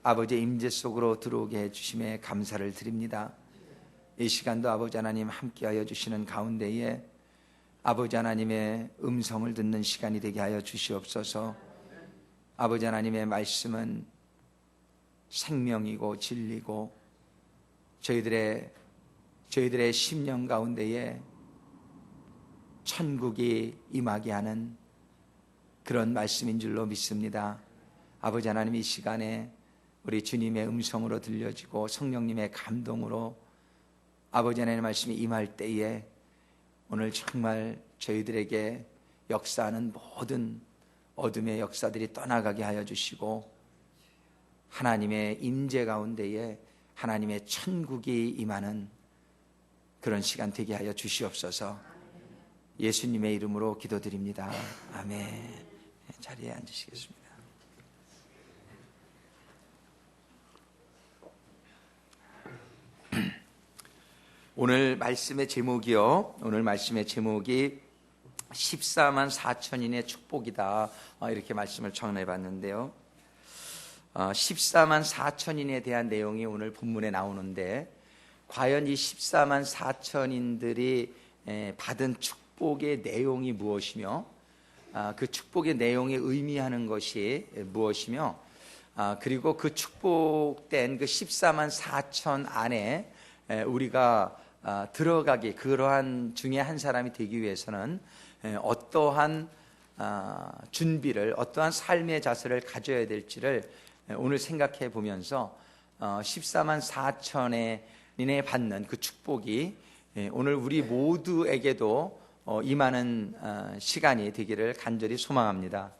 아버지의 임재 속으로 들어오게 해주심에 감사를 드립니다. 이 시간도 아버지 하나님 함께하여 주시는 가운데에 아버지 하나님의 음성을 듣는 시간이 되게 하여 주시옵소서. 아버지 하나님의 말씀은 생명이고 진리고 저희들의 심령 가운데에 천국이 임하게 하는 그런 말씀인 줄로 믿습니다. 아버지 하나님, 이 시간에 우리 주님의 음성으로 들려지고 성령님의 감동으로 아버지 하나님의 말씀이 임할 때에 오늘 정말 저희들에게 역사하는 모든 어둠의 역사들이 떠나가게 하여 주시고 하나님의 임재 가운데에 하나님의 천국이 임하는 그런 시간 되게 하여 주시옵소서. 예수님의 이름으로 기도드립니다. 아멘. 자리에 앉으시겠습니다. 오늘 말씀의 제목이요. 오늘 말씀의 제목이 14만 4천인의 축복이다. 이렇게 말씀을 전해봤는데요. 14만 4천인에 대한 내용이 오늘 본문에 나오는데, 과연 이 14만 4천인들이 받은 축복의 내용이 무엇이며, 그 축복의 내용이 의미하는 것이 무엇이며, 그리고 그 축복된 그 14만 4천 안에 우리가 들어가기, 그러한 중에 한 사람이 되기 위해서는 어떠한 준비를, 어떠한 삶의 자세를 가져야 될지를 오늘 생각해 보면서 14만 4천에 받는 그 축복이 오늘 우리 모두에게도 임하는 시간이 되기를 간절히 소망합니다.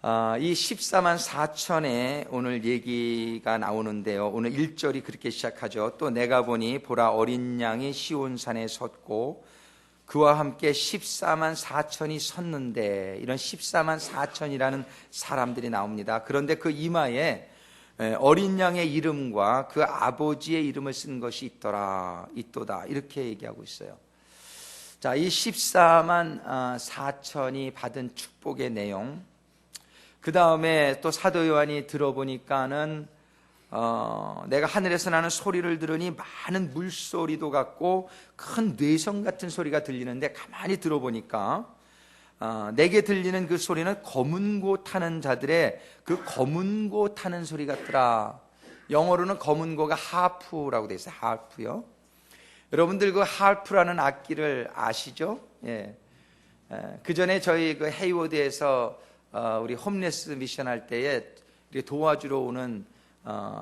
이 14만 4천에 오늘 얘기가 나오는데요. 오늘 1절이 그렇게 시작하죠. 또 내가 보니 보라, 어린 양이 시온산에 섰고 그와 함께 14만 4천이 섰는데, 이런 14만 4천이라는 사람들이 나옵니다. 그런데 그 이마에 어린 양의 이름과 그 아버지의 이름을 쓴 것이 있도다, 이렇게 얘기하고 있어요. 자, 이 14만 4천이 받은 축복의 내용, 그 다음에 또 사도 요한이 들어보니까는 내가 하늘에서 나는 소리를 들으니 많은 물소리도 같고 큰 뇌성 같은 소리가 들리는데, 가만히 들어보니까 내게 들리는 그 소리는 검은 고 타는 자들의 그 검은 고 타는 소리 같더라. 영어로는 검은 고가 하프라고 되어 있어요. 하프요. 여러분들 그 하프라는 악기를 아시죠? 예. 그 전에 저희 그 헤이워드에서 우리 홈레스 미션 할 때에 도와주러 오는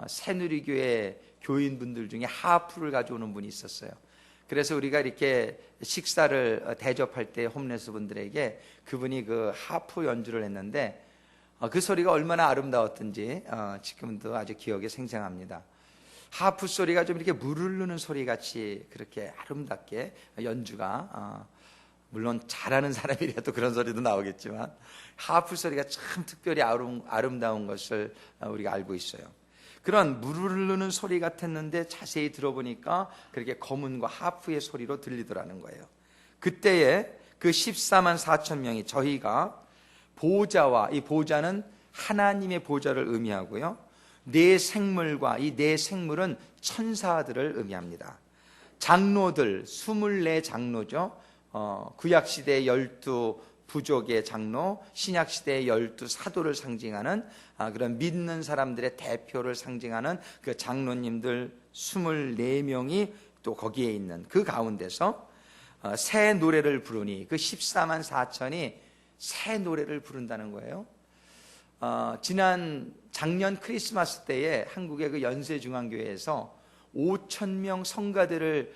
새누리교회 교인분들 중에 하프를 가져오는 분이 있었어요. 그래서 우리가 이렇게 식사를 대접할 때 홈레스 분들에게 그분이 그 하프 연주를 했는데, 그 소리가 얼마나 아름다웠던지 지금도 아주 기억에 생생합니다. 하프 소리가 좀 이렇게 물 흐르는 소리 같이 그렇게 아름답게 연주가, 물론 잘하는 사람이라도 그런 소리도 나오겠지만 하프 소리가 참 특별히 아름다운 것을 우리가 알고 있어요. 그런 물 흐르는 소리 같았는데 자세히 들어보니까 그렇게 검은과 하프의 소리로 들리더라는 거예요. 그때에 그 14만 4천 명이, 저희가 보좌와, 이 보좌는 하나님의 보좌를 의미하고요, 네 생물과, 이 네 생물은 천사들을 의미합니다. 장로들, 24장로죠. 구약시대의 12 부족의 장로, 신약시대의 12 사도를 상징하는 그런 믿는 사람들의 대표를 상징하는 그 장로님들 24명이 또 거기에 있는 그 가운데서 새 노래를 부르니, 그 14만 4천이 새 노래를 부른다는 거예요. 작년 크리스마스 때에 한국의 그 연세중앙교회에서 5,000명 성가대를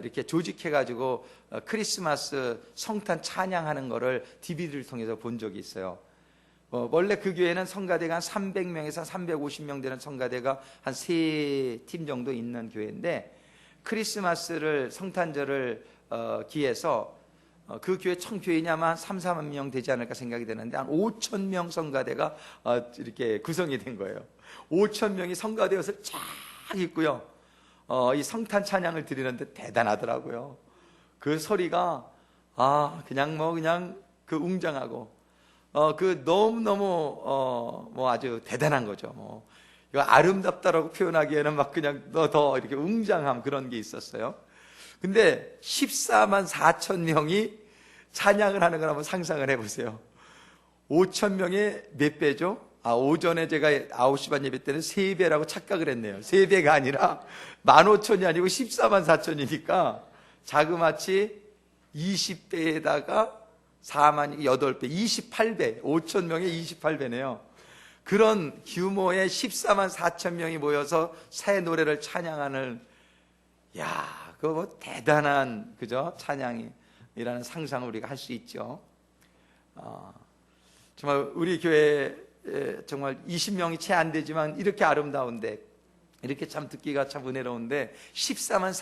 이렇게 조직해가지고 크리스마스 성탄 찬양하는 거를 DVD를 통해서 본 적이 있어요. 원래 그 교회는 성가대가 한 300명에서 350명 되는 성가대가 한 3팀 정도 있는 교회인데, 크리스마스를, 성탄절을 기해서 그 교회 청교인이 아마 한 3, 4만 명 되지 않을까 생각이 되는데, 한 5,000명 성가대가 이렇게 구성이 된 거예요. 5,000명이 성가대 옷을 쫙 입고요, 이 성탄 찬양을 드리는데 대단하더라고요. 그 소리가 그냥 그 웅장하고 그 너무너무 뭐 아주 대단한 거죠. 뭐 이거 아름답다라고 표현하기에는 막 그냥 더 이렇게 웅장함 그런 게 있었어요. 근데 14만 4천 명이 찬양을 하는 걸 한번 상상을 해보세요. 5천 명의 몇 배죠? 오전에 제가 9시 반 예배 때는 3배라고 착각을 했네요. 3배가 아니라 15,000이 아니고 14만 4천이니까 자그마치 20배에다가 4만 8배, 28배, 5천 명의 28배네요. 그런 규모의 14만 4천 명이 모여서 새 노래를 찬양하는, 야, 그거 뭐 대단한, 그죠? 찬양이라는 상상을 우리가 할 수 있죠. 정말 우리 교회 정말 20명이 채 안 되지만 이렇게 아름다운데, 이렇게 참 듣기가 참 은혜로운데 14만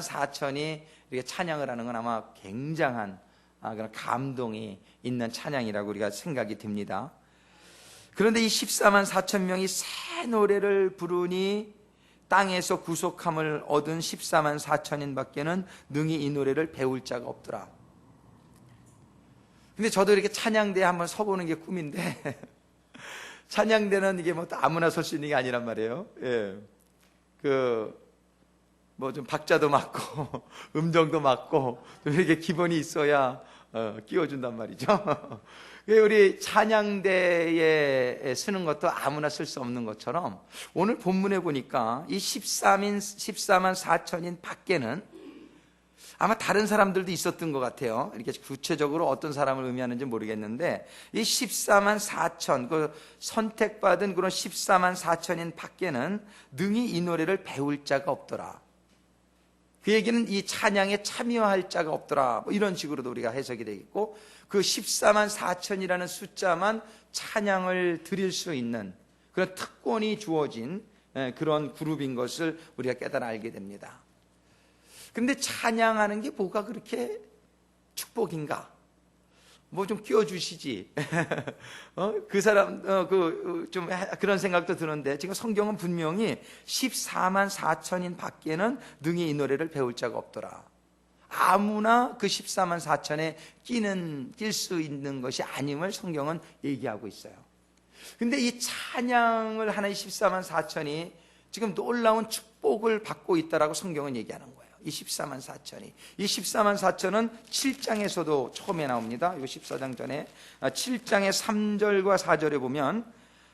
4천이 이렇게 찬양을 하는 건 아마 굉장한 그런 감동이 있는 찬양이라고 우리가 생각이 듭니다. 그런데 이 14만 4천 명이 새 노래를 부르니 땅에서 구속함을 얻은 14만 4천인 밖에는 능히 이 노래를 배울 자가 없더라. 근데 저도 이렇게 찬양대에 한번 서보는 게 꿈인데 찬양대는 이게 뭐 아무나 설 수 있는 게 아니란 말이에요. 예. 뭐 좀 박자도 맞고 음정도 맞고 좀 이렇게 기본이 있어야 끼워준단 말이죠. 우리 찬양대에 쓰는 것도 아무나 쓸 수 없는 것처럼 오늘 본문에 보니까 이 14만 4천인 밖에는 아마 다른 사람들도 있었던 것 같아요. 이렇게 구체적으로 어떤 사람을 의미하는지 모르겠는데 이 14만 4천, 그 선택받은 그런 14만 4천인 밖에는 능히 이 노래를 배울 자가 없더라. 그 얘기는 이 찬양에 참여할 자가 없더라. 뭐 이런 식으로도 우리가 해석이 되겠고, 그 14만 4천이라는 숫자만 찬양을 드릴 수 있는 그런 특권이 주어진 그런 그룹인 것을 우리가 깨달아 알게 됩니다. 근데 찬양하는 게 뭐가 그렇게 축복인가? 뭐 좀 끼워주시지. 그 사람, 좀 그런 생각도 드는데, 지금 성경은 분명히 14만 4천인 밖에는 능히 이 노래를 배울 자가 없더라. 아무나 그 14만 4천에 낄 수 있는 것이 아님을 성경은 얘기하고 있어요. 근데 이 찬양을 하는 14만 4천이 지금 놀라운 축복을 받고 있다라고 성경은 얘기하는 거예요. 이 14만 4천이. 이 14만 4천은 7장에서도 처음에 나옵니다. 이거 14장 전에 7장의 3절과 4절에 보면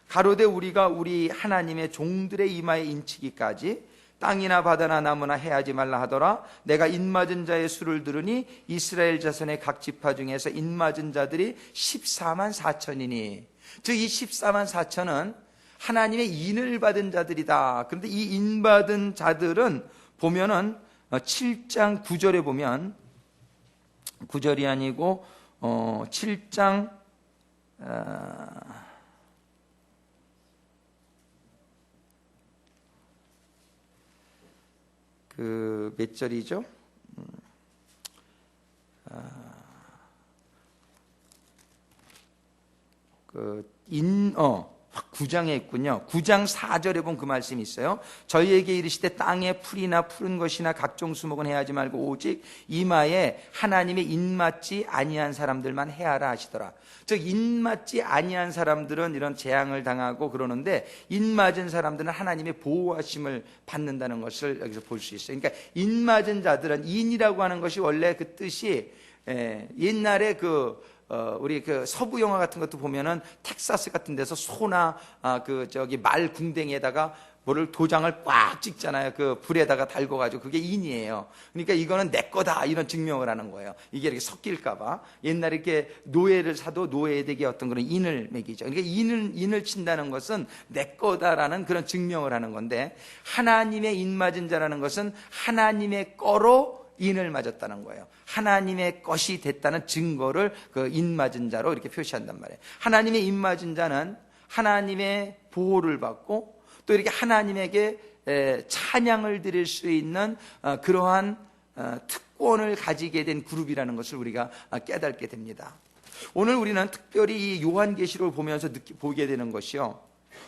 가로되 우리가 우리 하나님의 종들의 이마에 인치기까지 땅이나 바다나 나무나 해하지 말라 하더라. 내가 인맞은 자의 수를 들으니 이스라엘 자손의 각 지파 중에서 인맞은 자들이 14만 4천이니. 즉 이 14만 4천은 하나님의 인을 받은 자들이다. 그런데 이 인받은 자들은 보면은 7장 9절에 보면 9절이 아니고 7장 그 몇 절이죠? 9장에 있군요. 9장 4절에 보면 그 말씀이 있어요. 저희에게 이르시되 땅에 풀이나 푸른 것이나 각종 수목은 해하지 말고 오직 이마에 하나님의 인맞지 아니한 사람들만 해하라 하시더라. 즉 인맞지 아니한 사람들은 이런 재앙을 당하고 그러는데 인맞은 사람들은 하나님의 보호하심을 받는다는 것을 여기서 볼 수 있어요. 그러니까 인맞은 자들은, 인이라고 하는 것이 원래 그 뜻이 옛날에 우리 그 서부 영화 같은 것도 보면은 텍사스 같은 데서 소나 말 궁뎅이에다가 뭐를 도장을 꽉 찍잖아요. 그 불에다가 달궈가지고 그게 인이에요. 그러니까 이거는 내 거다 이런 증명을 하는 거예요. 이게 이렇게 섞일까봐 옛날에 이렇게 노예를 사도 노예에게 어떤 그런 인을 매기죠. 그러니까 인을 친다는 것은 내 거다라는 그런 증명을 하는 건데 하나님의 인 맞은 자라는 것은 하나님의 거로 인을 맞았다는 거예요. 하나님의 것이 됐다는 증거를 그 인 맞은 자로 이렇게 표시한단 말이에요. 하나님의 인 맞은 자는 하나님의 보호를 받고 또 이렇게 하나님에게 찬양을 드릴 수 있는 그러한 특권을 가지게 된 그룹이라는 것을 우리가 깨닫게 됩니다. 오늘 우리는 특별히 이 요한계시록을 보면서 보게 되는 것이요,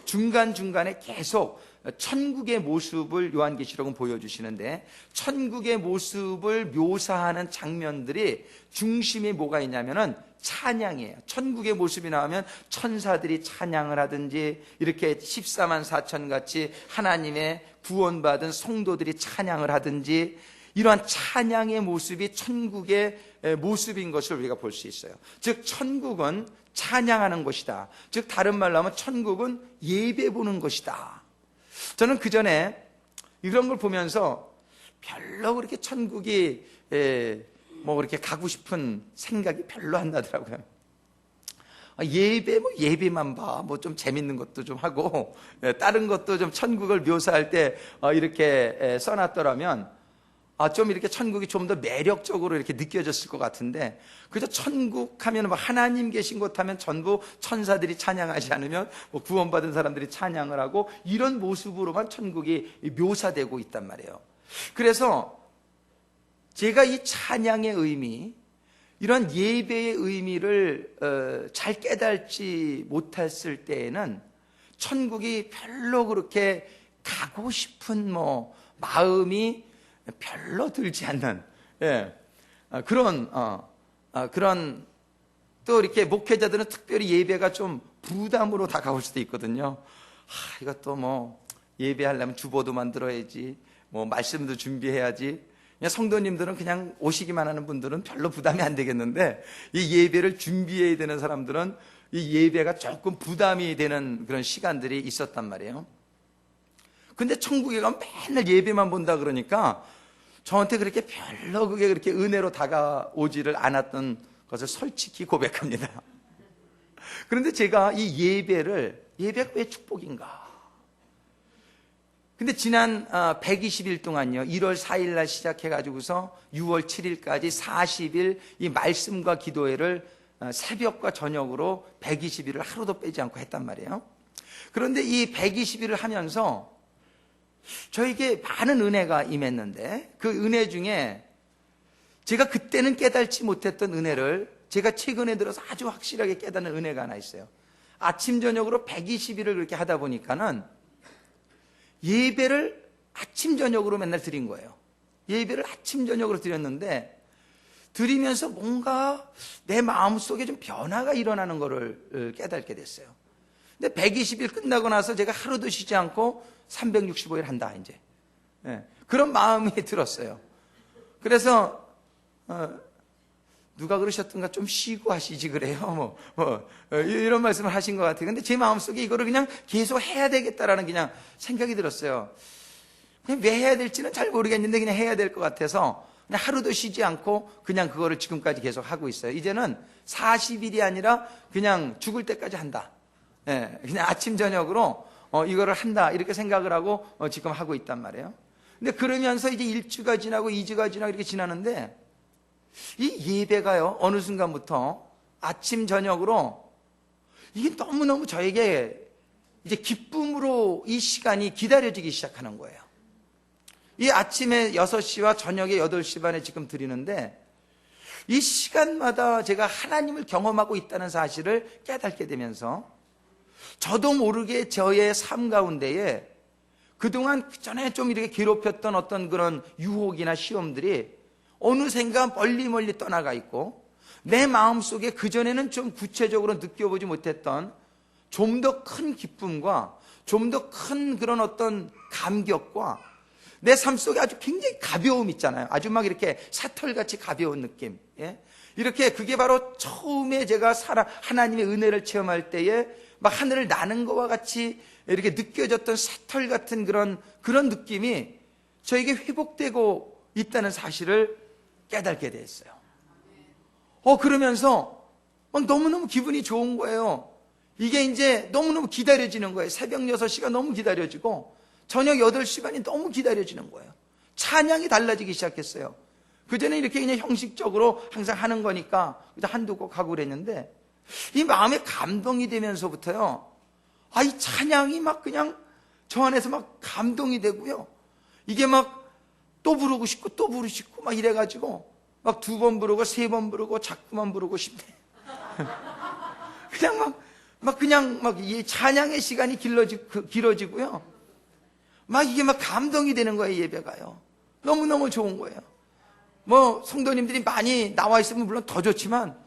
중간중간에 계속 천국의 모습을 요한계시록은 보여주시는데, 천국의 모습을 묘사하는 장면들이 중심에 뭐가 있냐면은 찬양이에요. 천국의 모습이 나오면 천사들이 찬양을 하든지, 이렇게 14만 4천 같이 하나님의 구원받은 성도들이 찬양을 하든지, 이러한 찬양의 모습이 천국의 모습인 것을 우리가 볼 수 있어요. 즉 천국은 찬양하는 곳이다. 즉 다른 말로 하면 천국은 예배 보는 것이다. 저는 그 전에 이런 걸 보면서 별로 그렇게 천국이 뭐 그렇게 가고 싶은 생각이 별로 안 나더라고요. 예배, 뭐 예배만 봐. 뭐 좀 재밌는 것도 좀 하고, 다른 것도 좀 천국을 묘사할 때 이렇게 써놨더라면, 좀 이렇게 천국이 좀 더 매력적으로 이렇게 느껴졌을 것 같은데, 그저 천국 하면 뭐 하나님 계신 곳 하면 전부 천사들이 찬양하지 않으면 뭐 구원받은 사람들이 찬양을 하고, 이런 모습으로만 천국이 묘사되고 있단 말이에요. 그래서 제가 이 찬양의 의미, 이런 예배의 의미를 잘 깨닫지 못했을 때에는 천국이 별로 그렇게 가고 싶은 뭐 마음이 별로 들지 않는, 그런 또 이렇게 목회자들은 특별히 예배가 좀 부담으로 다가올 수도 있거든요. 이것도 뭐 예배하려면 주보도 만들어야지, 뭐 말씀도 준비해야지. 그냥 성도님들은 그냥 오시기만 하는 분들은 별로 부담이 안 되겠는데, 이 예배를 준비해야 되는 사람들은 이 예배가 조금 부담이 되는 그런 시간들이 있었단 말이에요. 근데 천국에 가면 맨날 예배만 본다 그러니까 저한테 그렇게 별로 그게 그렇게 은혜로 다가오지를 않았던 것을 솔직히 고백합니다. 그런데 제가 이 예배가 왜 축복인가? 근데 지난 120일 동안요, 1월 4일 날 시작해가지고서 6월 7일까지 40일 이 말씀과 기도회를 새벽과 저녁으로 120일을 하루도 빼지 않고 했단 말이에요. 그런데 이 120일을 하면서 저에게 많은 은혜가 임했는데, 그 은혜 중에 제가 그때는 깨닫지 못했던 은혜를 제가 최근에 들어서 아주 확실하게 깨닫는 은혜가 하나 있어요. 아침 저녁으로 120일을 그렇게 하다 보니까는 예배를 아침 저녁으로 맨날 드린 거예요. 예배를 아침 저녁으로 드렸는데, 드리면서 뭔가 내 마음속에 좀 변화가 일어나는 것을 깨닫게 됐어요. 근데 120일 끝나고 나서 제가 하루도 쉬지 않고 365일 한다 이제, 그런 마음이 들었어요. 그래서 누가 그러셨던가, 좀 쉬고 하시지 그래요, 이런 말씀을 하신 것 같아요. 근데 제 마음속에 이거를 그냥 계속 해야 되겠다라는 그냥 생각이 들었어요. 그냥 왜 해야 될지는 잘 모르겠는데 그냥 해야 될 것 같아서 그냥 하루도 쉬지 않고 그냥 그거를 지금까지 계속 하고 있어요. 이제는 40일이 아니라 그냥 죽을 때까지 한다. 그냥 아침 저녁으로 이거를 한다, 이렇게 생각을 하고 지금 하고 있단 말이에요. 근데 그러면서 이제 1주가 지나고 2주가 지나고 이렇게 지나는데, 이 예배가요, 어느 순간부터 아침 저녁으로 이게 너무너무 저에게 이제 기쁨으로 이 시간이 기다려지기 시작하는 거예요. 이 아침에 6시와 저녁에 8시 반에 지금 드리는데, 이 시간마다 제가 하나님을 경험하고 있다는 사실을 깨닫게 되면서, 저도 모르게 저의 삶 가운데에 그동안 전에 좀 이렇게 괴롭혔던 어떤 그런 유혹이나 시험들이 어느샌가 멀리 떠나가 있고, 내 마음속에 그전에는 좀 구체적으로 느껴보지 못했던 좀 더 큰 기쁨과 좀 더 큰 그런 어떤 감격과 내 삶 속에 아주 굉장히 가벼움 있잖아요. 아주 막 이렇게 사털같이 가벼운 느낌. 이렇게 그게 바로 처음에 제가 하나님의 은혜를 체험할 때에 막 하늘을 나는 것과 같이 이렇게 느껴졌던 사털 같은 그런 느낌이 저에게 회복되고 있다는 사실을 깨닫게 됐어요. 그러면서 막 너무너무 기분이 좋은 거예요. 이게 이제 너무너무 기다려지는 거예요. 새벽 6시가 너무 기다려지고 저녁 8시 반이 너무 기다려지는 거예요. 찬양이 달라지기 시작했어요. 그전에 이렇게 그냥 형식적으로 항상 하는 거니까 한두 곡 하고 그랬는데, 이 마음에 감동이 되면서부터요, 이 찬양이 막 그냥 저 안에서 막 감동이 되고요, 이게 막 또 부르고 싶고 또 부르고 싶고 막 이래가지고 막 2번 부르고 3번 부르고 자꾸만 부르고 싶네. 그냥 막 그냥 막 이 찬양의 시간이 길어지고요, 이게 감동이 되는 거예요. 예배가요. 너무너무 좋은 거예요. 성도님들이 많이 나와 있으면 물론 더 좋지만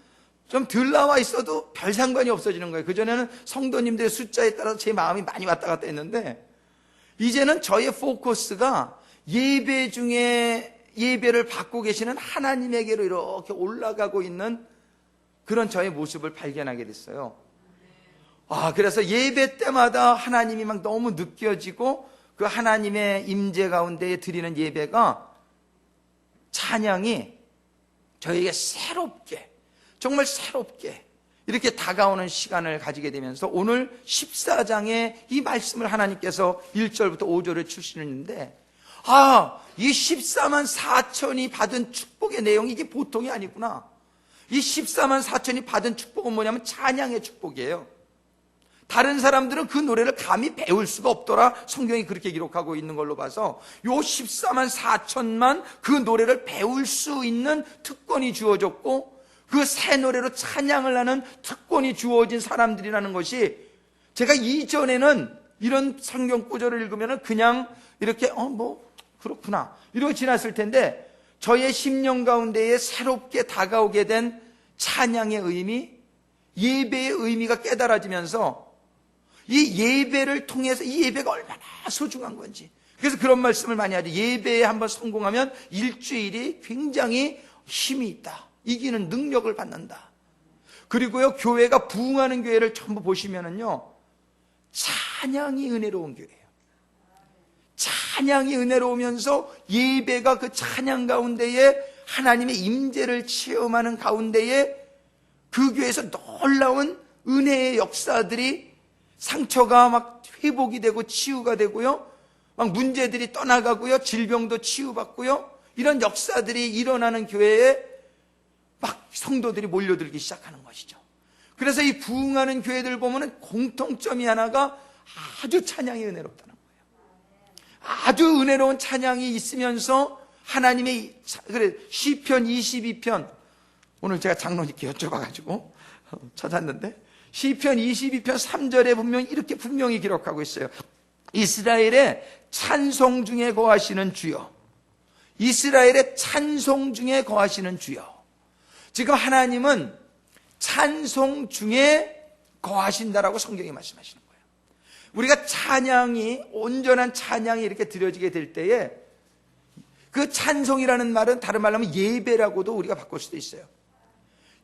좀 덜 나와 있어도 별 상관이 없어지는 거예요. 그전에는 성도님들의 숫자에 따라서 제 마음이 많이 왔다 갔다 했는데, 이제는 저의 포커스가 예배 중에 예배를 받고 계시는 하나님에게로 이렇게 올라가고 있는 그런 저의 모습을 발견하게 됐어요. 그래서 예배 때마다 하나님이 너무 느껴지고, 그 하나님의 임재 가운데 드리는 예배가, 찬양이 저에게 새롭게, 정말 새롭게 이렇게 다가오는 시간을 가지게 되면서, 오늘 14장의 이 말씀을 하나님께서 1절부터 5절에 주시는데, 이 14만 4천이 받은 축복의 내용이 이게 보통이 아니구나. 이 14만 4천이 받은 축복은 뭐냐면 찬양의 축복이에요. 다른 사람들은 그 노래를 감히 배울 수가 없더라. 성경이 그렇게 기록하고 있는 걸로 봐서 요 14만 4천만 그 노래를 배울 수 있는 특권이 주어졌고, 그 새 노래로 찬양을 하는 특권이 주어진 사람들이라는 것이, 제가 이전에는 이런 성경 구절을 읽으면 그냥 이렇게 그렇구나 이러고 지났을 텐데, 저의 심령 가운데에 새롭게 다가오게 된 찬양의 의미, 예배의 의미가 깨달아지면서, 이 예배를 통해서 이 예배가 얼마나 소중한 건지, 그래서 그런 말씀을 많이 하죠. 예배에 한번 성공하면 일주일이 굉장히 힘이 있다, 이기는 능력을 받는다. 그리고요, 교회가 부흥하는 교회를 전부 보시면은요, 찬양이 은혜로운 교회예요. 찬양이 은혜로우면서 예배가 그 찬양 가운데에 하나님의 임재를 체험하는 가운데에 그 교회에서 놀라운 은혜의 역사들이, 상처가 회복이 되고 치유가 되고요, 문제들이 떠나가고요, 질병도 치유받고요, 이런 역사들이 일어나는 교회에 성도들이 몰려들기 시작하는 것이죠. 그래서 이 부흥하는 교회들 보면은 공통점이 하나가 아주 찬양이 은혜롭다는 거예요. 아주 은혜로운 찬양이 있으면서 하나님의, 시편 22편, 오늘 제가 장로님께 여쭤봐가지고 찾았는데, 시편 22편 3절에 분명히 기록하고 있어요. 이스라엘의 찬송 중에 거하시는 주여, 이스라엘의 찬송 중에 거하시는 주여. 지금 하나님은 찬송 중에 거하신다라고 성경이 말씀하시는 거예요. 우리가 찬양이, 온전한 찬양이 이렇게 드려지게 될 때에, 그 찬송이라는 말은 다른 말로 하면 예배라고도 우리가 바꿀 수도 있어요.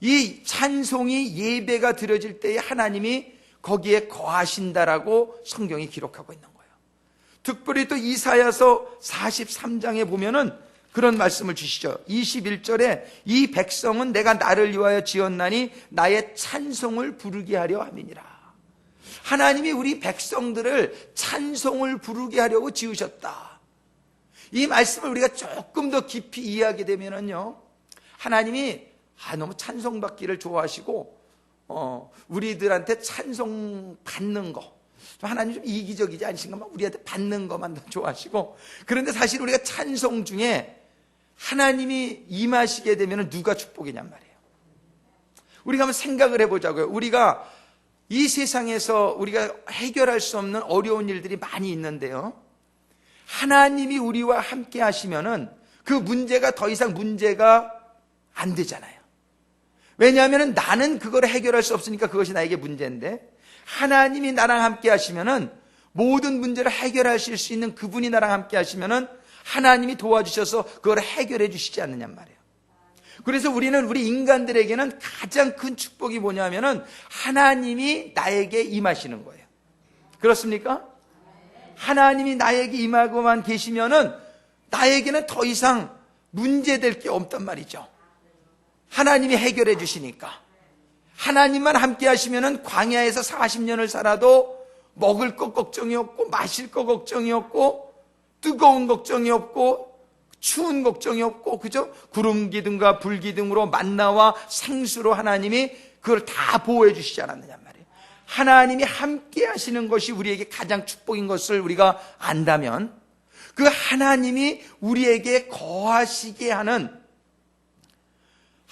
이 찬송이, 예배가 드려질 때에 하나님이 거기에 거하신다라고 성경이 기록하고 있는 거예요. 특별히 또 이사야서 43장에 보면은 그런 말씀을 주시죠. 21절에 이 백성은 내가 나를 위하여 지었나니 나의 찬송을 부르게 하려 함이니라. 하나님이 우리 백성들을 찬송을 부르게 하려고 지으셨다. 이 말씀을 우리가 조금 더 깊이 이해하게 되면은요, 하나님이 너무 찬송받기를 좋아하시고, 우리들한테 찬송 받는 거, 하나님 좀 이기적이지 않으신가? 우리한테 받는 것만 더 좋아하시고. 그런데 사실 우리가 찬송 중에 하나님이 임하시게 되면 누가 축복이냔 말이에요. 우리가 한번 생각을 해보자고요. 우리가 이 세상에서 우리가 해결할 수 없는 어려운 일들이 많이 있는데요, 하나님이 우리와 함께 하시면은 그 문제가 더 이상 문제가 안 되잖아요. 왜냐하면 나는 그걸 해결할 수 없으니까 그것이 나에게 문제인데, 하나님이 나랑 함께 하시면은 모든 문제를 해결하실 수 있는 그분이 나랑 함께 하시면은 하나님이 도와주셔서 그걸 해결해 주시지 않느냔 말이에요. 그래서 우리 인간들에게는 가장 큰 축복이 뭐냐면은 하나님이 나에게 임하시는 거예요. 그렇습니까? 하나님이 나에게 임하고만 계시면은 나에게는 더 이상 문제될 게 없단 말이죠. 하나님이 해결해 주시니까. 하나님만 함께 하시면은 광야에서 40년을 살아도 먹을 것 걱정이 없고, 마실 것 걱정이 없고, 뜨거운 걱정이 없고, 추운 걱정이 없고, 그죠? 구름 기둥과 불 기둥으로 만나와 생수로 하나님이 그걸 다 보호해 주시지 않았느냐 말이에요. 하나님이 함께 하시는 것이 우리에게 가장 축복인 것을 우리가 안다면, 그 하나님이 우리에게 거하시게 하는,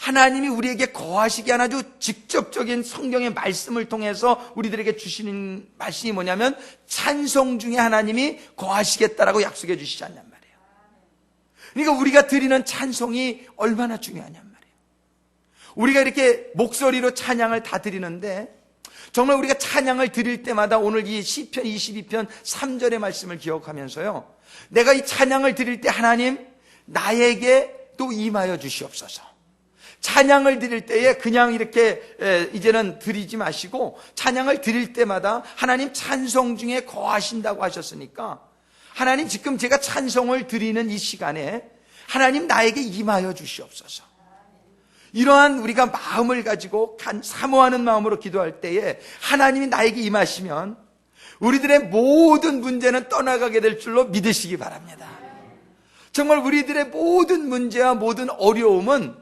하나님이 우리에게 거하시게 하는 아주 직접적인 성경의 말씀을 통해서 우리들에게 주시는 말씀이 뭐냐면 찬송 중에 하나님이 거하시겠다라고 약속해 주시지 않냔 말이에요. 그러니까 우리가 드리는 찬송이 얼마나 중요하냔 말이에요. 우리가 이렇게 목소리로 찬양을 다 드리는데 정말 우리가 찬양을 드릴 때마다 오늘 이 시편 22편 3절의 말씀을 기억하면서요, 내가 이 찬양을 드릴 때 하나님 나에게 또 임하여 주시옵소서. 찬양을 드릴 때에 그냥 이렇게 이제는 드리지 마시고 찬양을 드릴 때마다 하나님 찬송 중에 거하신다고 하셨으니까 하나님 지금 제가 찬송을 드리는 이 시간에 하나님 나에게 임하여 주시옵소서. 이러한 우리가 마음을 가지고 사모하는 마음으로 기도할 때에 하나님이 나에게 임하시면 우리들의 모든 문제는 떠나가게 될 줄로 믿으시기 바랍니다. 정말 우리들의 모든 문제와 모든 어려움은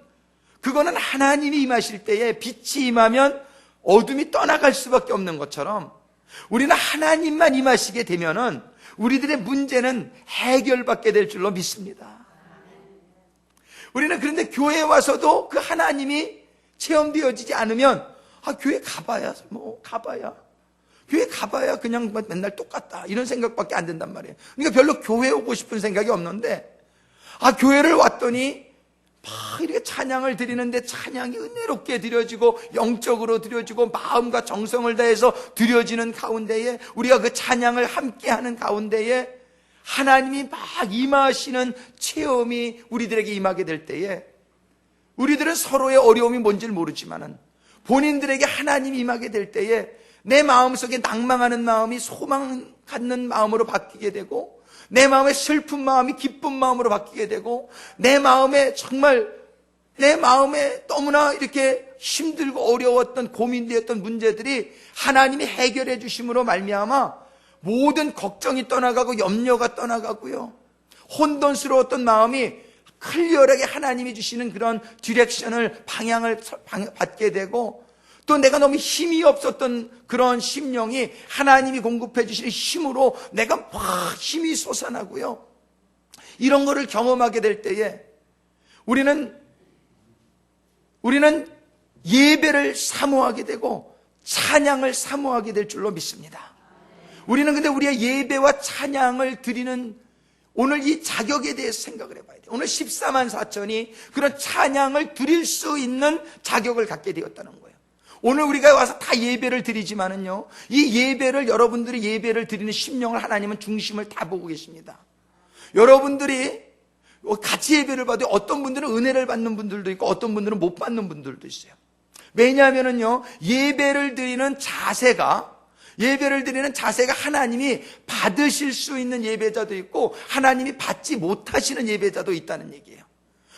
그거는 하나님이 임하실 때에 빛이 임하면 어둠이 떠나갈 수밖에 없는 것처럼 우리는 하나님만 임하시게 되면은 우리들의 문제는 해결받게 될 줄로 믿습니다. 우리는 그런데 교회에 와서도 그 하나님이 체험되어지지 않으면 교회 가봐야 교회 가봐야 그냥 맨날 똑같다 이런 생각밖에 안 된단 말이에요. 그러니까 별로 교회 오고 싶은 생각이 없는데 교회를 왔더니 막 이렇게 찬양을 드리는데 찬양이 은혜롭게 드려지고 영적으로 드려지고 마음과 정성을 다해서 드려지는 가운데에 우리가 그 찬양을 함께하는 가운데에 하나님이 막 임하시는 체험이 우리들에게 임하게 될 때에 우리들은 서로의 어려움이 뭔지를 모르지만은 본인들에게 하나님이 임하게 될 때에 내 마음속에 낭망하는 마음이 소망 갖는 마음으로 바뀌게 되고 내 마음의 슬픈 마음이 기쁜 마음으로 바뀌게 되고 내 마음에 너무나 이렇게 힘들고 어려웠던 고민되었던 문제들이 하나님이 해결해 주심으로 말미암아 모든 걱정이 떠나가고 염려가 떠나가고요, 혼돈스러웠던 마음이 클리어하게 하나님이 주시는 그런 디렉션을 방향을 받게 되고 또 내가 너무 힘이 없었던 그런 심령이 하나님이 공급해 주시는 힘으로 내가 막 힘이 솟아나고요, 이런 거를 경험하게 될 때에 우리는 예배를 사모하게 되고 찬양을 사모하게 될 줄로 믿습니다. 우리는 근데 우리의 예배와 찬양을 드리는 오늘 이 자격에 대해서 생각을 해봐야 돼요. 오늘 14만 4천이 그런 찬양을 드릴 수 있는 자격을 갖게 되었다는 거예요. 오늘 우리가 와서 다 예배를 드리지만은요, 이 예배를 여러분들이 예배를 드리는 심령을 하나님은 중심을 다 보고 계십니다. 여러분들이 같이 예배를 봐도 어떤 분들은 은혜를 받는 분들도 있고 어떤 분들은 못 받는 분들도 있어요. 왜냐하면은요, 예배를 드리는 자세가 하나님이 받으실 수 있는 예배자도 있고 하나님이 받지 못하시는 예배자도 있다는 얘기예요.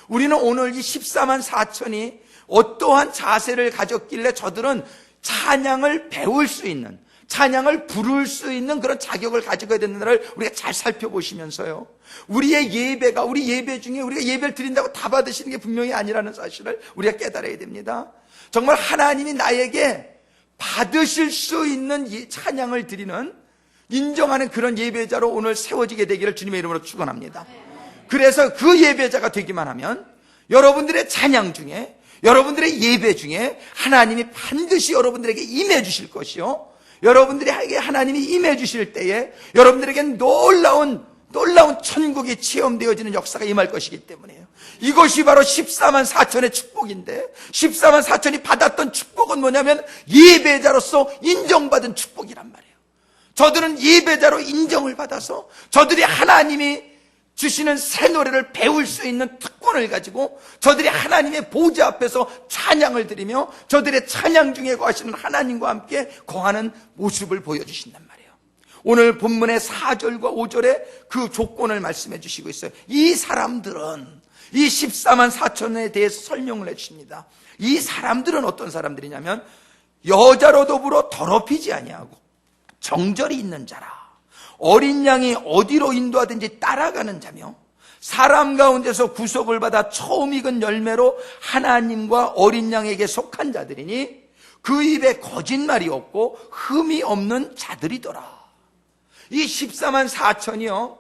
우리는 오늘 이 14만 4천이 어떠한 자세를 가졌길래 저들은 찬양을 배울 수 있는, 찬양을 부를 수 있는 그런 자격을 가지고 있는지를 우리가 잘 살펴보시면서요, 우리의 예배가, 우리 예배 중에 우리가 예배를 드린다고 다 받으시는 게 분명히 아니라는 사실을 우리가 깨달아야 됩니다. 정말 하나님이 나에게 받으실 수 있는 찬양을 드리는, 인정하는 그런 예배자로 오늘 세워지게 되기를 주님의 이름으로 축원합니다. 그래서 그 예배자가 되기만 하면 여러분들의 찬양 중에, 여러분들의 예배 중에 하나님이 반드시 여러분들에게 임해 주실 것이요, 여러분들에게 하나님이 임해 주실 때에 여러분들에게는 놀라운 천국이 체험되어지는 역사가 임할 것이기 때문에요. 이것이 바로 14만 4천의 축복인데, 14만 4천이 받았던 축복은 뭐냐면 예배자로서 인정받은 축복이란 말이에요. 저들은 예배자로 인정을 받아서 저들이 하나님이 주시는 새 노래를 배울 수 있는 특권을 가지고 저들이 하나님의 보좌 앞에서 찬양을 드리며 저들의 찬양 중에 거하시는 하나님과 함께 거하는 모습을 보여주신단 말이에요. 오늘 본문의 4절과 5절에 그 조건을 말씀해 주시고 있어요. 이 사람들은, 이 14만 4천에 대해서 설명을 해 주십니다. 이 사람들은 어떤 사람들이냐면 여자로 더불어 더럽히지 아니하고 정절이 있는 자라, 어린 양이 어디로 인도하든지 따라가는 자며 사람 가운데서 구속을 받아 처음 익은 열매로 하나님과 어린 양에게 속한 자들이니 그 입에 거짓말이 없고 흠이 없는 자들이더라. 이 14만 4천이요,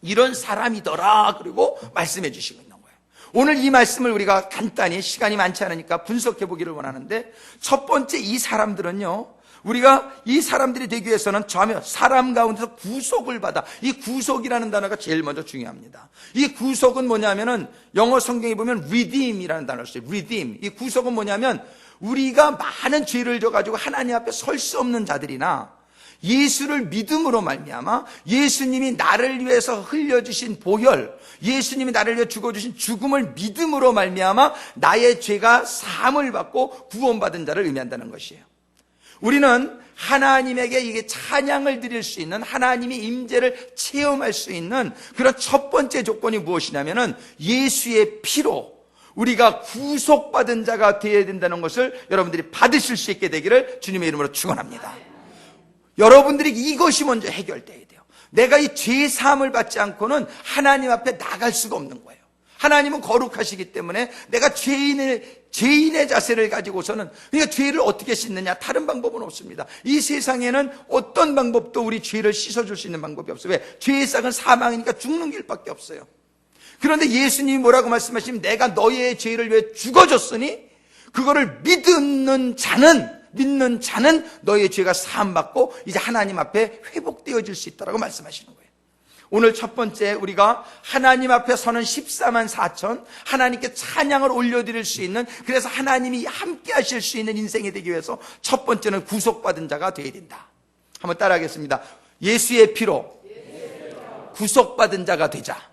이런 사람이더라. 그리고 말씀해 주시고 있는 거예요. 오늘 이 말씀을 우리가 간단히 시간이 많지 않으니까 분석해 보기를 원하는데, 첫 번째 이 사람들은요, 우리가 이 사람들이 되기 위해서는 저하며 사람 가운데서 구속을 받아. 이 구속이라는 단어가 제일 먼저 중요합니다. 이 구속은 뭐냐면은 영어 성경에 보면 redeem이라는 단어를 써요. redeem. 이 구속은 뭐냐면 우리가 많은 죄를 져가지고 하나님 앞에 설 수 없는 자들이나 예수를 믿음으로 말미암아 예수님이 나를 위해서 흘려주신 보혈, 예수님이 나를 위해 죽어주신 죽음을 믿음으로 말미암아 나의 죄가 사함을 받고 구원받은 자를 의미한다는 것이에요. 우리는 하나님에게 이게 찬양을 드릴 수 있는, 하나님의 임재를 체험할 수 있는 그런 첫 번째 조건이 무엇이냐면은 예수의 피로 우리가 구속받은 자가 되어야 된다는 것을 여러분들이 받으실 수 있게 되기를 주님의 이름으로 축원합니다. 여러분들이 이것이 먼저 해결돼야 돼요. 내가 이 죄 사함을 받지 않고는 하나님 앞에 나갈 수가 없는 거예요. 하나님은 거룩하시기 때문에 내가 죄인의 자세를 가지고서는, 그러니까 죄를 어떻게 씻느냐, 다른 방법은 없습니다. 이 세상에는 어떤 방법도 우리 죄를 씻어줄 수 있는 방법이 없어요. 왜? 죄의 싹은 사망이니까 죽는 길밖에 없어요. 그런데 예수님이 뭐라고 말씀하시면, 내가 너의 죄를 위해 죽어줬으니 그거를 믿는 자는 너의 죄가 사함받고 이제 하나님 앞에 회복되어질 수 있다고 말씀하시는 거예요. 오늘 첫 번째, 우리가 하나님 앞에 서는 14만 4천, 하나님께 찬양을 올려드릴 수 있는, 그래서 하나님이 함께 하실 수 있는 인생이 되기 위해서 첫 번째는 구속받은 자가 되어야 된다. 한번 따라하겠습니다. 예수의 피로 구속받은 자가 되자.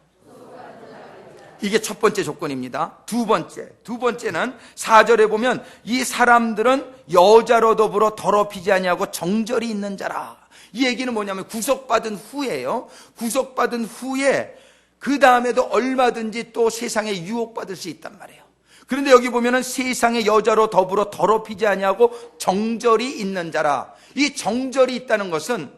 이게 첫 번째 조건입니다. 두 번째는 4절에 보면 이 사람들은 여자로 더불어 더럽히지 아니하고 정절이 있는 자라. 이 얘기는 뭐냐면 구속받은 후에요. 구속받은 후에 그 다음에도 얼마든지 또 세상에 유혹받을 수 있단 말이에요. 그런데 여기 보면은 세상의 여자로 더불어 더럽히지 아니하고 정절이 있는 자라. 이 정절이 있다는 것은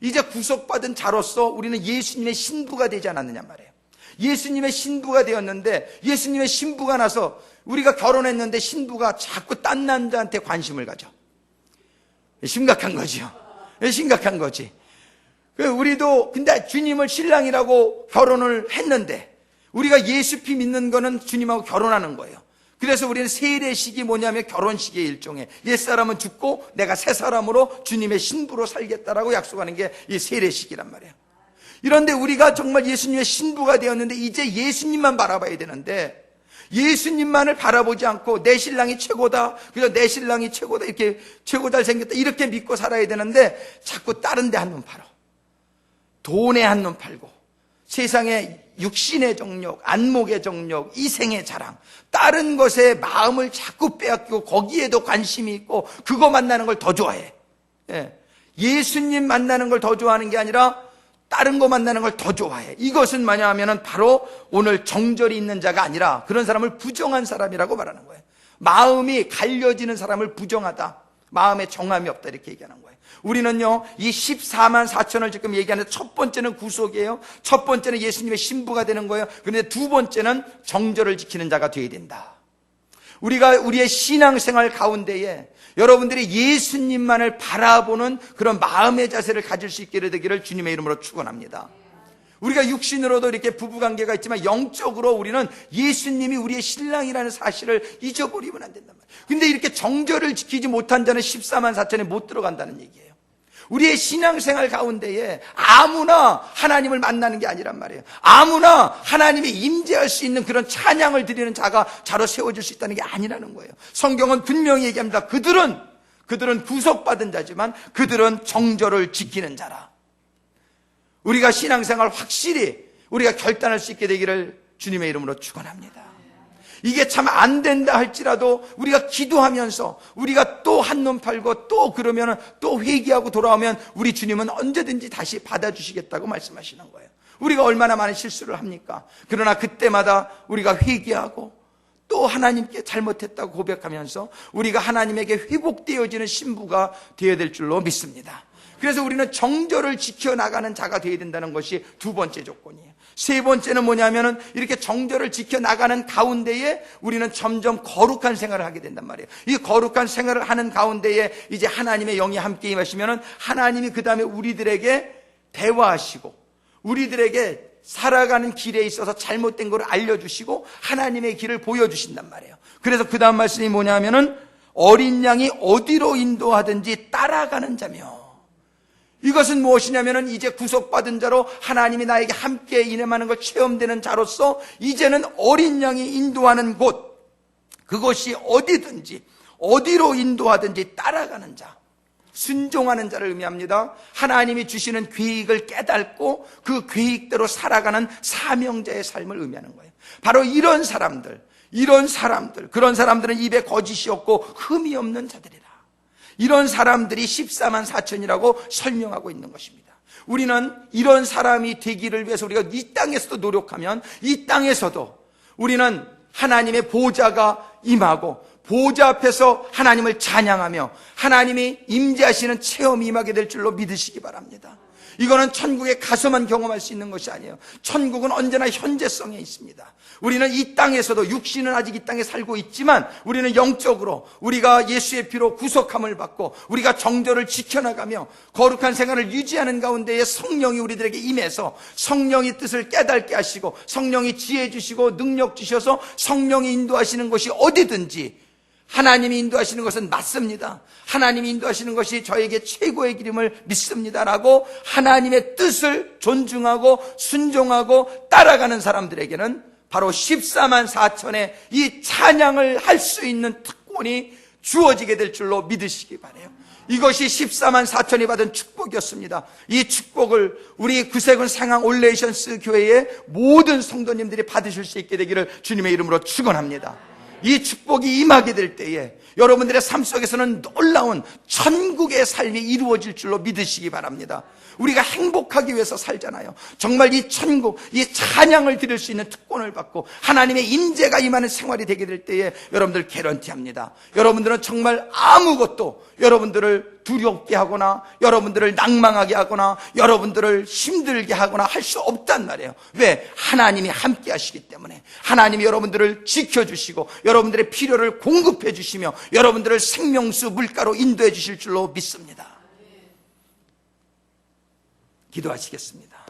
이제 구속받은 자로서 우리는 예수님의 신부가 되지 않았느냐 말이에요. 예수님의 신부가 되었는데, 예수님의 신부가 나서 우리가 결혼했는데 신부가 자꾸 딴 남자한테 관심을 가져. 심각한 거지요. 심각한 거지. 우리도 근데 주님을 신랑이라고 결혼을 했는데, 우리가 예수 피 믿는 거는 주님하고 결혼하는 거예요. 그래서 우리는 세례식이 뭐냐면 결혼식의 일종의, 옛사람은 죽고 내가 새 사람으로 주님의 신부로 살겠다라고 약속하는 게 이 세례식이란 말이에요. 이런데 우리가 정말 예수님의 신부가 되었는데 이제 예수님만 바라봐야 되는데, 예수님만을 바라보지 않고 내 신랑이 최고다, 그래서 내 신랑이 최고다, 이렇게 최고 잘생겼다 이렇게 믿고 살아야 되는데 자꾸 다른 데 한눈 팔어. 돈에 한눈 팔고 세상의 육신의 정욕, 안목의 정욕, 이생의 자랑, 다른 것에 마음을 자꾸 빼앗기고 거기에도 관심이 있고 그거 만나는 걸 더 좋아해. 예수님 만나는 걸 더 좋아하는 게 아니라 다른 거 만나는 걸 더 좋아해. 이것은 뭐냐면은 바로 오늘 정절이 있는 자가 아니라 그런 사람을 부정한 사람이라고 말하는 거예요. 마음이 갈려지는 사람을 부정하다, 마음에 정함이 없다, 이렇게 얘기하는 거예요. 우리는요, 이 14만 4천을 지금 얘기하는데 첫 번째는 구속이에요. 첫 번째는 예수님의 신부가 되는 거예요. 그런데 두 번째는 정절을 지키는 자가 되어야 된다. 우리가 우리의 신앙생활 가운데에 여러분들이 예수님만을 바라보는 그런 마음의 자세를 가질 수 있게 되기를 주님의 이름으로 축원합니다. 우리가 육신으로도 이렇게 부부관계가 있지만 영적으로 우리는 예수님이 우리의 신랑이라는 사실을 잊어버리면 안 된단 말이에요. 근데 이렇게 정절을 지키지 못한 자는 14만 4천에 못 들어간다는 얘기예요. 우리의 신앙생활 가운데에 아무나 하나님을 만나는 게 아니란 말이에요. 아무나 하나님이 임재할 수 있는 그런 찬양을 드리는 자가 자로 세워질 수 있다는 게 아니라는 거예요. 성경은 분명히 얘기합니다. 그들은 구속받은 자지만 그들은 정절을 지키는 자라. 우리가 신앙생활 확실히 우리가 결단할 수 있게 되기를 주님의 이름으로 축원합니다. 이게 참 안 된다 할지라도 우리가 기도하면서 우리가 또 한눈 팔고 또 그러면 또 회개하고 돌아오면 우리 주님은 언제든지 다시 받아주시겠다고 말씀하시는 거예요. 우리가 얼마나 많은 실수를 합니까? 그러나 그때마다 우리가 회개하고 또 하나님께 잘못했다고 고백하면서 우리가 하나님에게 회복되어지는 신부가 되어야 될 줄로 믿습니다. 그래서 우리는 정절을 지켜나가는 자가 되어야 된다는 것이 두 번째 조건이에요. 세 번째는 뭐냐면은 이렇게 정절을 지켜나가는 가운데에 우리는 점점 거룩한 생활을 하게 된단 말이에요. 이 거룩한 생활을 하는 가운데에 이제 하나님의 영이 함께 임하시면은 하나님이 그 다음에 우리들에게 대화하시고 우리들에게 살아가는 길에 있어서 잘못된 걸 알려주시고 하나님의 길을 보여주신단 말이에요. 그래서 그 다음 말씀이 뭐냐면은 어린 양이 어디로 인도하든지 따라가는 자며, 이것은 무엇이냐면은 이제 구속받은 자로 하나님이 나에게 함께 인임하는 걸 체험되는 자로서 이제는 어린 양이 인도하는 곳, 그것이 어디든지 어디로 인도하든지 따라가는 자, 순종하는 자를 의미합니다. 하나님이 주시는 계획을 깨닫고 그 계획대로 살아가는 사명자의 삶을 의미하는 거예요. 바로 이런 사람들, 그런 사람들은 입에 거짓이 없고 흠이 없는 자들이라. 이런 사람들이 14만 4천이라고 설명하고 있는 것입니다. 우리는 이런 사람이 되기를 위해서 우리가 이 땅에서도 노력하면 이 땅에서도 우리는 하나님의 보좌가 임하고 보좌 앞에서 하나님을 찬양하며 하나님이 임재하시는 체험이 임하게 될 줄로 믿으시기 바랍니다. 이거는 천국에 가서만 경험할 수 있는 것이 아니에요. 천국은 언제나 현재성에 있습니다. 우리는 이 땅에서도, 육신은 아직 이 땅에 살고 있지만 우리는 영적으로 우리가 예수의 피로 구속함을 받고 우리가 정절을 지켜나가며 거룩한 생활을 유지하는 가운데에 성령이 우리들에게 임해서 성령의 뜻을 깨닫게 하시고 성령이 지혜 주시고 능력 주셔서 성령이 인도하시는 것이 어디든지 하나님이 인도하시는 것은 맞습니다. 하나님이 인도하시는 것이 저에게 최고의 길임을 믿습니다라고 하나님의 뜻을 존중하고 순종하고 따라가는 사람들에게는 바로 14만 4천의 이 찬양을 할 수 있는 특권이 주어지게 될 줄로 믿으시기 바라요. 이것이 14만 4천이 받은 축복이었습니다. 이 축복을 우리 구세군 상항 올레이션스 교회의 모든 성도님들이 받으실 수 있게 되기를 주님의 이름으로 축원합니다. 이 축복이 임하게 될 때에 여러분들의 삶 속에서는 놀라운 천국의 삶이 이루어질 줄로 믿으시기 바랍니다. 우리가 행복하기 위해서 살잖아요. 정말 이 천국, 이 찬양을 드릴 수 있는 특권을 받고 하나님의 임재가 임하는 생활이 되게 될 때에 여러분들 개런티합니다. 여러분들은 정말 아무것도 여러분들을 두렵게 하거나 여러분들을 낭망하게 하거나 여러분들을 힘들게 하거나 할 수 없단 말이에요. 왜? 하나님이 함께 하시기 때문에. 하나님이 여러분들을 지켜주시고 여러분들의 필요를 공급해 주시며 여러분들을 생명수 물가로 인도해 주실 줄로 믿습니다. 기도하시겠습니다.